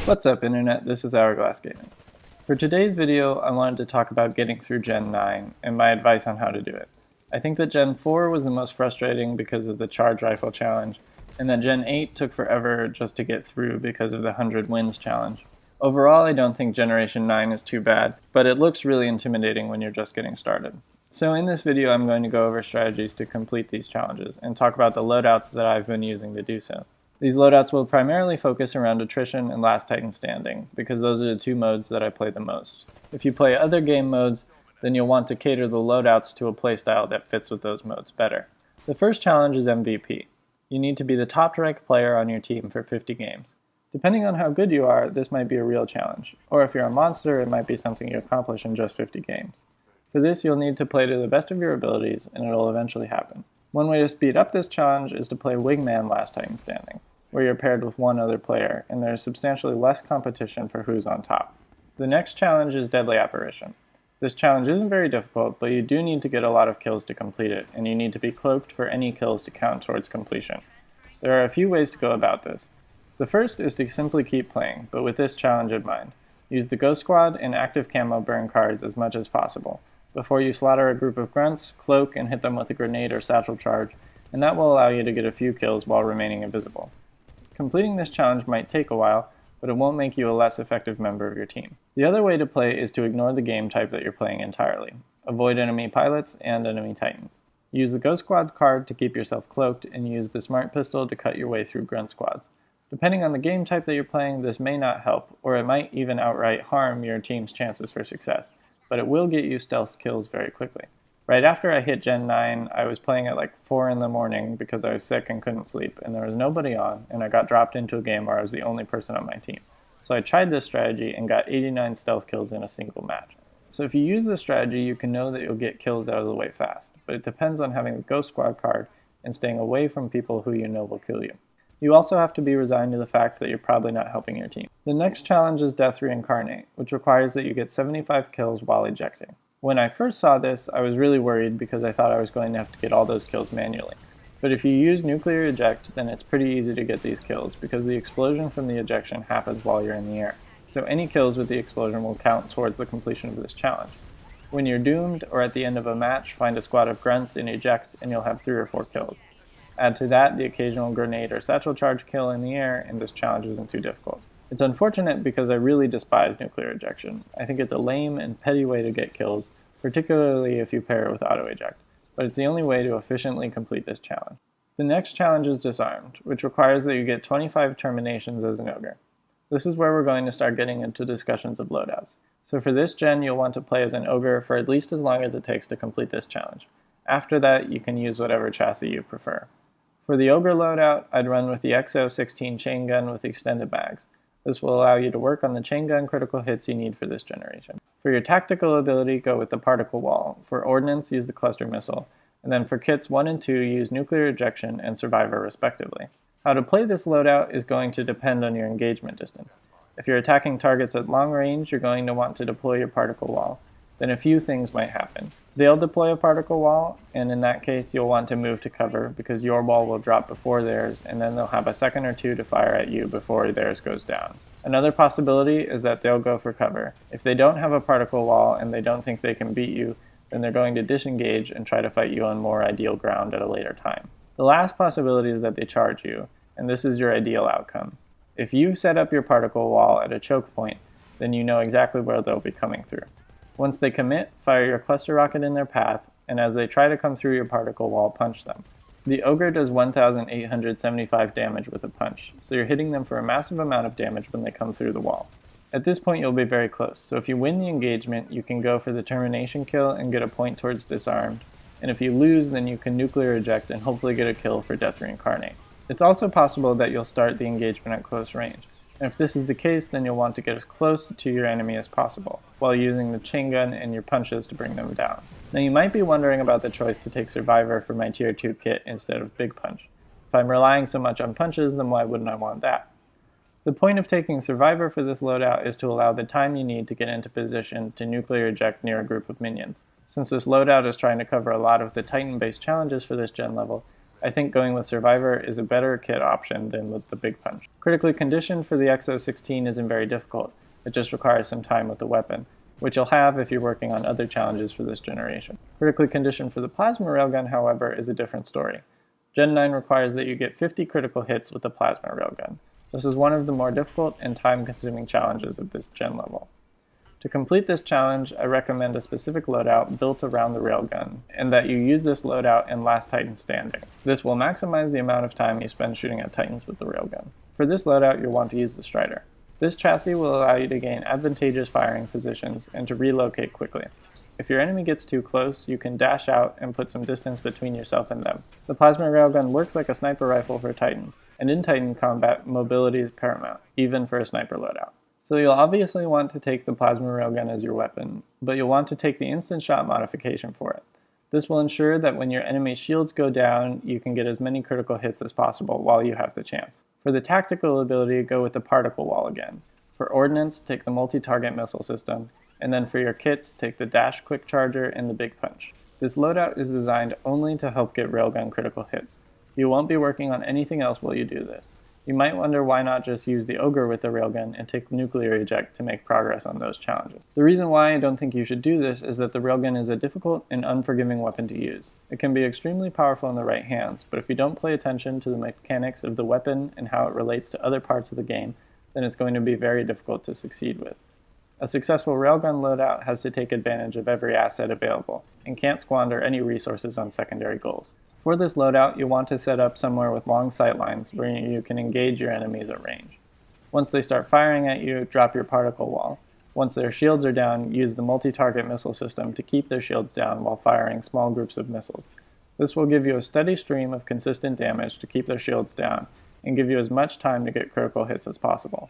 What's up Internet, this is Hourglass Gaming. For today's video, I wanted to talk about getting through Gen 9 and my advice on how to do it. I think that Gen 4 was the most frustrating because of the charge rifle challenge, and that Gen 8 took forever just to get through because of the 100 wins challenge. Overall, I don't think Generation 9 is too bad, but it looks really intimidating when you're just getting started. So in this video, I'm going to go over strategies to complete these challenges and talk about the loadouts that I've been using to do so. These loadouts will primarily focus around attrition and last Titan standing, because those are the two modes that I play the most. If you play other game modes, then you'll want to cater the loadouts to a playstyle that fits with those modes better. The first challenge is MVP. You need to be the top ranked player on your team for 50 games. Depending on how good you are, this might be a real challenge, or if you're a monster, it might be something you accomplish in just 50 games. For this, you'll need to play to the best of your abilities, and it'll eventually happen. One way to speed up this challenge is to play Wingman Last Titan Standing, where you're paired with one other player, and there's substantially less competition for who's on top. The next challenge is Deadly Apparition. This challenge isn't very difficult, but you do need to get a lot of kills to complete it, and you need to be cloaked for any kills to count towards completion. There are a few ways to go about this. The first is to simply keep playing, but with this challenge in mind. Use the Ghost Squad and active camo burn cards as much as possible. Before you slaughter a group of grunts, cloak and hit them with a grenade or satchel charge, and that will allow you to get a few kills while remaining invisible. Completing this challenge might take a while, but it won't make you a less effective member of your team. The other way to play is to ignore the game type that you're playing entirely. Avoid enemy pilots and enemy titans. Use the Ghost Squad card to keep yourself cloaked, and use the Smart Pistol to cut your way through grunt squads. Depending on the game type that you're playing, this may not help, or it might even outright harm your team's chances for success, but it will get you stealth kills very quickly. Right after I hit Gen 9, I was playing at like 4 in the morning because I was sick and couldn't sleep, and there was nobody on, and I got dropped into a game where I was the only person on my team. So I tried this strategy and got 89 stealth kills in a single match. So if you use this strategy, you can know that you'll get kills out of the way fast, but it depends on having the Ghost Squad card and staying away from people who you know will kill you. You also have to be resigned to the fact that you're probably not helping your team. The next challenge is Death Reincarnate, which requires that you get 75 kills while ejecting. When I first saw this, I was really worried because I thought I was going to have to get all those kills manually. But if you use nuclear eject, then it's pretty easy to get these kills because the explosion from the ejection happens while you're in the air. So any kills with the explosion will count towards the completion of this challenge. When you're doomed, or at the end of a match, find a squad of grunts and eject, and you'll have 3 or 4 kills. Add to that the occasional grenade or satchel charge kill in the air, and this challenge isn't too difficult. It's unfortunate because I really despise nuclear ejection. I think it's a lame and petty way to get kills, particularly if you pair it with auto eject, but it's the only way to efficiently complete this challenge. The next challenge is Disarmed, which requires that you get 25 terminations as an ogre. This is where we're going to start getting into discussions of loadouts. So for this gen, you'll want to play as an ogre for at least as long as it takes to complete this challenge. After that, you can use whatever chassis you prefer. For the ogre loadout, I'd run with the XO16 chain gun with extended mags. This will allow you to work on the chain gun critical hits you need for this generation. For your tactical ability, go with the particle wall. For ordnance, use the cluster missile. And then for kits 1 and 2, use nuclear ejection and survivor respectively. How to play this loadout is going to depend on your engagement distance. If you're attacking targets at long range, you're going to want to deploy your particle wall. Then a few things might happen. They'll deploy a particle wall, and in that case you'll want to move to cover because your wall will drop before theirs, and then they'll have a second or two to fire at you before theirs goes down. Another possibility is that they'll go for cover. If they don't have a particle wall and they don't think they can beat you, then they're going to disengage and try to fight you on more ideal ground at a later time. The last possibility is that they charge you, and this is your ideal outcome. If you set up your particle wall at a choke point, then you know exactly where they'll be coming through. Once they commit, fire your cluster rocket in their path, and as they try to come through your particle wall, punch them. The ogre does 1,875 damage with a punch, so you're hitting them for a massive amount of damage when they come through the wall. At this point you'll be very close, so if you win the engagement, you can go for the termination kill and get a point towards Disarmed, and if you lose, then you can nuclear eject and hopefully get a kill for Death Reincarnate. It's also possible that you'll start the engagement at close range. And if this is the case, then you'll want to get as close to your enemy as possible, while using the chain gun and your punches to bring them down. Now you might be wondering about the choice to take Survivor for my Tier 2 kit instead of Big Punch. If I'm relying so much on punches, then why wouldn't I want that? The point of taking Survivor for this loadout is to allow the time you need to get into position to nuclear eject near a group of minions. Since this loadout is trying to cover a lot of the Titan-based challenges for this gen level, I think going with Survivor is a better kit option than with the Big Punch. Critically conditioned for the XO16 isn't very difficult, it just requires some time with the weapon, which you'll have if you're working on other challenges for this generation. Critically conditioned for the Plasma Railgun, however, is a different story. Gen 9 requires that you get 50 critical hits with the Plasma Railgun. This is one of the more difficult and time-consuming challenges of this gen level. To complete this challenge, I recommend a specific loadout built around the railgun, and that you use this loadout in Last Titan Standing. This will maximize the amount of time you spend shooting at Titans with the railgun. For this loadout, you'll want to use the Strider. This chassis will allow you to gain advantageous firing positions and to relocate quickly. If your enemy gets too close, you can dash out and put some distance between yourself and them. The Plasma Railgun works like a sniper rifle for Titans, and in Titan combat, mobility is paramount, even for a sniper loadout. So you'll obviously want to take the Plasma Railgun as your weapon, but you'll want to take the instant shot modification for it. This will ensure that when your enemy's shields go down, you can get as many critical hits as possible while you have the chance. For the tactical ability, go with the particle wall again. For ordnance, take the multi-target missile system, and then for your kits, take the dash quick charger and the big punch. This loadout is designed only to help get railgun critical hits. You won't be working on anything else while you do this. You might wonder why not just use the Ogre with the railgun and take nuclear eject to make progress on those challenges. The reason why I don't think you should do this is that the railgun is a difficult and unforgiving weapon to use. It can be extremely powerful in the right hands, but if you don't pay attention to the mechanics of the weapon and how it relates to other parts of the game, then it's going to be very difficult to succeed with. A successful railgun loadout has to take advantage of every asset available, and can't squander any resources on secondary goals. For this loadout, you'll want to set up somewhere with long sight lines where you can engage your enemies at range. Once they start firing at you, drop your particle wall. Once their shields are down, use the multi-target missile system to keep their shields down while firing small groups of missiles. This will give you a steady stream of consistent damage to keep their shields down, and give you as much time to get critical hits as possible.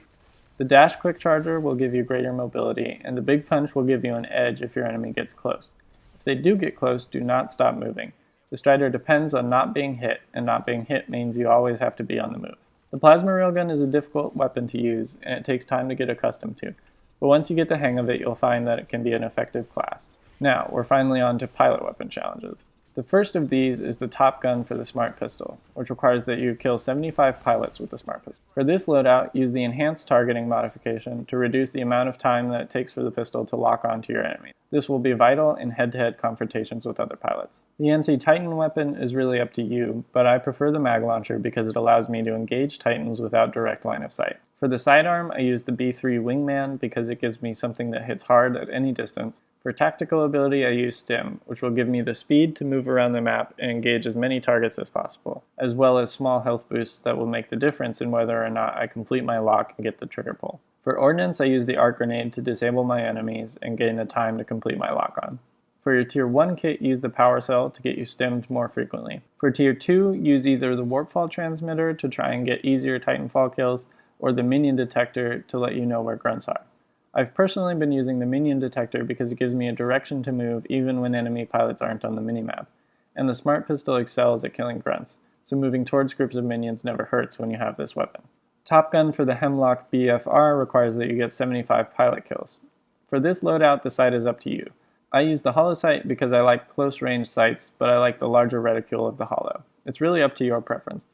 The dash quick charger will give you greater mobility, and the big punch will give you an edge if your enemy gets close. If they do get close, do not stop moving. The Strider depends on not being hit, and not being hit means you always have to be on the move. The Plasma Railgun is a difficult weapon to use, and it takes time to get accustomed to, but once you get the hang of it, you'll find that it can be an effective class. Now, we're finally on to pilot weapon challenges. The first of these is the Top Gun for the Smart Pistol, which requires that you kill 75 pilots with the Smart Pistol. For this loadout, use the Enhanced Targeting modification to reduce the amount of time that it takes for the pistol to lock onto your enemy. This will be vital in head-to-head confrontations with other pilots. The anti-Titan weapon is really up to you, but I prefer the mag launcher because it allows me to engage Titans without direct line of sight. For the sidearm, I use the B3 Wingman because it gives me something that hits hard at any distance. For tactical ability, I use Stim, which will give me the speed to move around the map and engage as many targets as possible, as well as small health boosts that will make the difference in whether or not I complete my lock and get the trigger pull. For ordnance, I use the Arc Grenade to disable my enemies and gain the time to complete my lock on. For your Tier 1 kit, use the Power Cell to get you stimmed more frequently. For Tier 2, use either the Warpfall Transmitter to try and get easier Titanfall kills, or the Minion Detector to let you know where grunts are. I've personally been using the Minion Detector because it gives me a direction to move even when enemy pilots aren't on the minimap, and the Smart Pistol excels at killing grunts, so moving towards groups of minions never hurts when you have this weapon. Top Gun for the Hemlock BFR requires that you get 75 pilot kills. For this loadout, the sight is up to you. I use the Holo Sight because I like close range sights, but I like the larger reticule of the Holo. It's really up to your preference.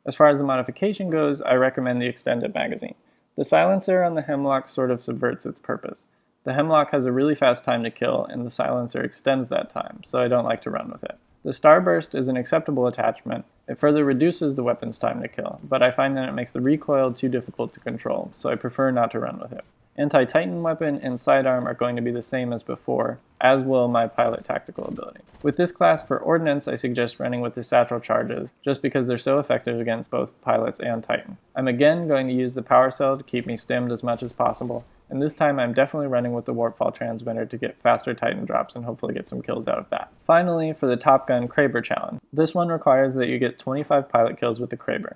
As far as the modification goes, I recommend the extended magazine. The silencer on the Hemlock sort of subverts its purpose. The Hemlock has a really fast time to kill, and the silencer extends that time, so I don't like to run with it. The Starburst is an acceptable attachment. It further reduces the weapon's time to kill, but I find that it makes the recoil too difficult to control, so I prefer not to run with it. Anti-Titan weapon and sidearm are going to be the same as before, as will my pilot tactical ability. With this class for ordnance, I suggest running with the satchel charges, just because they're so effective against both pilots and Titan. I'm again going to use the Power Cell to keep me stimmed as much as possible, and this time I'm definitely running with the Warpfall Transmitter to get faster Titan drops and hopefully get some kills out of that. Finally, for the Top Gun Kraber challenge. This one requires that you get 25 pilot kills with the Kraber.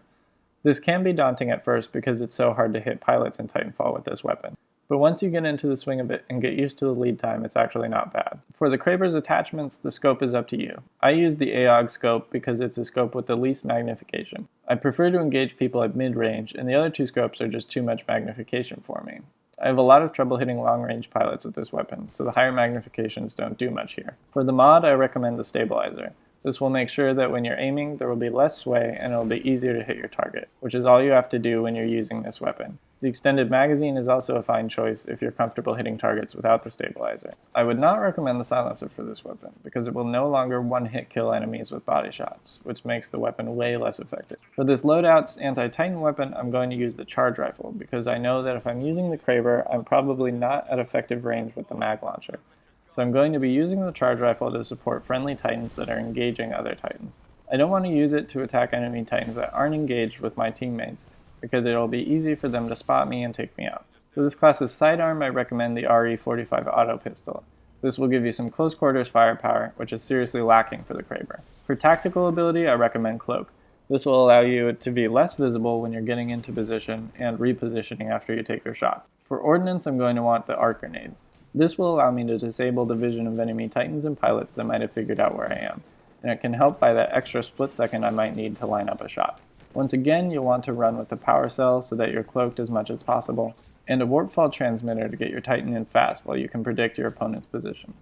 This can be daunting at first because it's so hard to hit pilots in Titanfall with this weapon. But once you get into the swing of it and get used to the lead time, it's actually not bad. For the Kraber's attachments, the scope is up to you. I use the AOG scope because it's a scope with the least magnification. I prefer to engage people at mid-range, and the other two scopes are just too much magnification for me. I have a lot of trouble hitting long-range pilots with this weapon, so the higher magnifications don't do much here. For the mod, I recommend the stabilizer. This will make sure that when you're aiming, there will be less sway and it will be easier to hit your target, which is all you have to do when you're using this weapon. The extended magazine is also a fine choice if you're comfortable hitting targets without the stabilizer. I would not recommend the silencer for this weapon, because it will no longer one-hit kill enemies with body shots, which makes the weapon way less effective. For this loadouts anti-Titan weapon, I'm going to use the charge rifle, because I know that if I'm using the Kraber, I'm probably not at effective range with the mag launcher. So I'm going to be using the charge rifle to support friendly Titans that are engaging other Titans. I don't want to use it to attack enemy Titans that aren't engaged with my teammates, because it will be easy for them to spot me and take me out. For this class's sidearm, I recommend the RE45 auto pistol. This will give you some close quarters firepower, which is seriously lacking for the Kraber. For tactical ability, I recommend Cloak. This will allow you to be less visible when you're getting into position and repositioning after you take your shots. For ordnance, I'm going to want the Arc Grenade. This will allow me to disable the vision of enemy Titans and pilots that might have figured out where I am, and it can help by that extra split second I might need to line up a shot. Once again, you'll want to run with the power cell so that you're cloaked as much as possible, and a warp fall transmitter to get your Titan in fast while you can predict your opponent's position.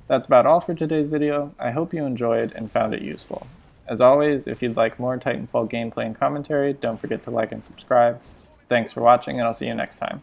That's about all for today's video. I hope you enjoyed and found it useful. As always, if you'd like more Titanfall gameplay and commentary, don't forget to like and subscribe. Thanks for watching, and I'll see you next time.